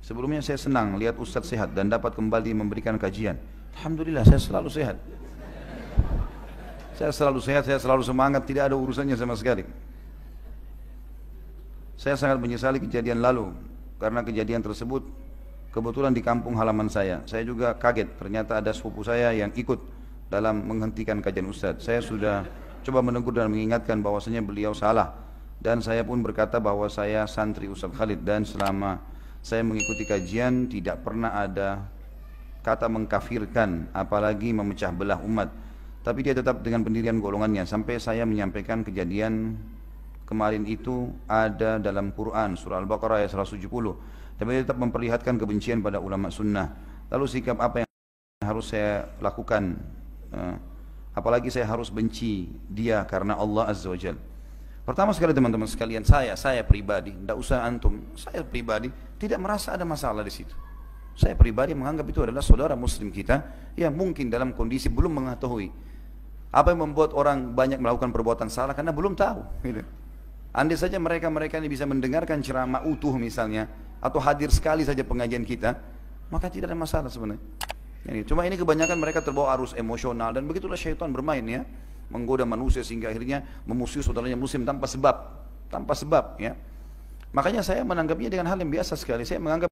Sebelumnya saya senang lihat Ustadz sehat dan dapat kembali memberikan kajian. Alhamdulillah saya selalu sehat. Saya selalu sehat, saya selalu semangat, tidak ada urusannya sama sekali. Saya sangat menyesali kejadian lalu, karena kejadian tersebut kebetulan di kampung halaman saya. Saya juga kaget, ternyata ada sepupu saya yang ikut dalam menghentikan kajian Ustadz. Saya sudah coba menegur dan mengingatkan bahwasanya beliau salah. Dan saya pun berkata bahwa saya santri Ustadz Khalid, dan selama saya mengikuti kajian tidak pernah ada kata mengkafirkan, apalagi memecah belah umat. Tapi dia tetap dengan pendirian golongannya, sampai saya menyampaikan kejadian kemarin itu ada dalam Quran surah Al-Baqarah ayat 170. Tapi dia tetap memperlihatkan kebencian pada ulama sunnah. Lalu sikap apa yang harus saya lakukan? Apalagi saya harus benci dia karena Allah Azza wa Jalla. Pertama sekali teman-teman sekalian, saya pribadi, tidak usah antum, saya pribadi tidak merasa ada masalah di situ. Saya pribadi menganggap itu adalah saudara muslim kita yang mungkin dalam kondisi belum mengetahui apa yang membuat orang banyak melakukan perbuatan salah karena belum tahu. Gitu. Andai saja mereka ini bisa mendengarkan ceramah utuh misalnya, atau hadir sekali saja pengajian kita, maka tidak ada masalah sebenarnya. Cuma ini kebanyakan mereka terbawa arus emosional, dan begitulah syaitan bermain ya, menggoda manusia sehingga akhirnya memusuhi saudaranya muslim tanpa sebab ya. Makanya saya menanggapnya dengan hal yang biasa sekali. Saya menganggap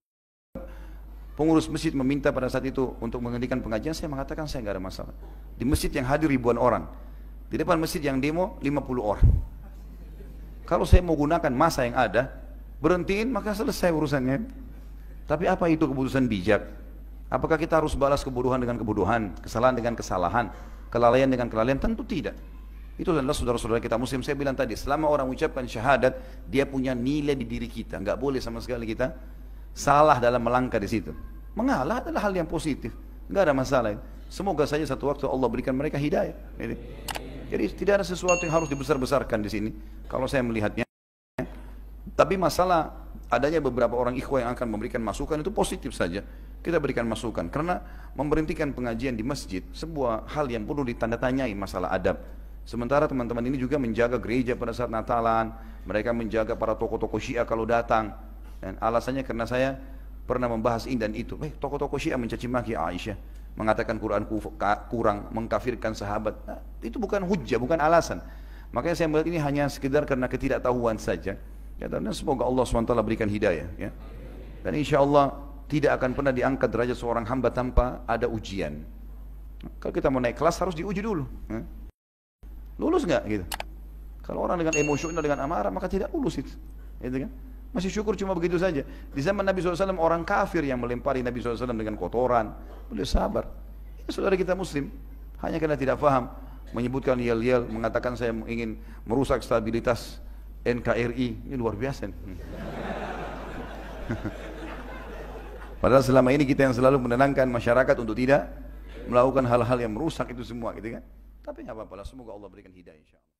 pengurus masjid meminta pada saat itu untuk menghentikan pengajian, saya mengatakan saya nggak ada masalah. Di masjid yang hadir ribuan orang, di depan masjid yang demo 50 orang. Kalau saya mau gunakan masa yang ada, berhentiin maka selesai urusannya. Tapi apa itu keputusan bijak? Apakah kita harus balas kebodohan dengan kebodohan, kesalahan dengan kesalahan, kelalaian dengan kelalaian? Tentu tidak. Itu adalah saudara-saudara kita muslim. Saya bilang tadi, selama orang ucapkan syahadat, dia punya nilai di diri kita. Nggak boleh sama sekali kita salah dalam melangkah di situ. Mengalah adalah hal yang positif, nggak ada masalah. Semoga saja satu waktu Allah berikan mereka hidayah. Jadi tidak ada sesuatu yang harus dibesar-besarkan di sini kalau saya melihatnya. Tapi masalah adanya beberapa orang ikhwah yang akan memberikan masukan itu positif saja. Kita berikan masukan karena memberhentikan pengajian di masjid sebuah hal yang perlu ditanda-tanyai masalah adab. Sementara teman-teman ini juga menjaga gereja pada saat Natalan, mereka menjaga para tokoh-tokoh Syiah kalau datang. Dan alasannya karena saya pernah membahas ini dan itu. Tokoh-tokoh Syiah mencaci maki Aisyah, mengatakan Quran kurang, mengkafirkan sahabat. Nah, itu bukan hujjah, bukan alasan. Makanya saya melihat ini hanya sekedar karena ketidaktahuan saja. Ya, dan semoga Allah SWT berikan hidayah. Ya. Dan insya Allah tidak akan pernah diangkat derajat seorang hamba tanpa ada ujian. Kalau kita mau naik kelas harus diuji dulu. Ya. Lulus nggak gitu? Kalau orang dengan emosional, dengan amarah, maka tidak lulus itu. Gitu kan? Masih syukur cuma begitu saja. Di zaman Nabi SAW orang kafir yang melempari Nabi SAW dengan kotoran, boleh sabar. Ini saudara kita muslim, hanya karena tidak faham, menyebutkan yel-yel, mengatakan saya ingin merusak stabilitas NKRI, ini luar biasa. Padahal selama ini kita yang selalu menenangkan masyarakat untuk tidak melakukan hal-hal yang merusak itu semua, gitu kan? Tapi nggak apa-apa lah, semoga Allah berikan hidayah insya Allah.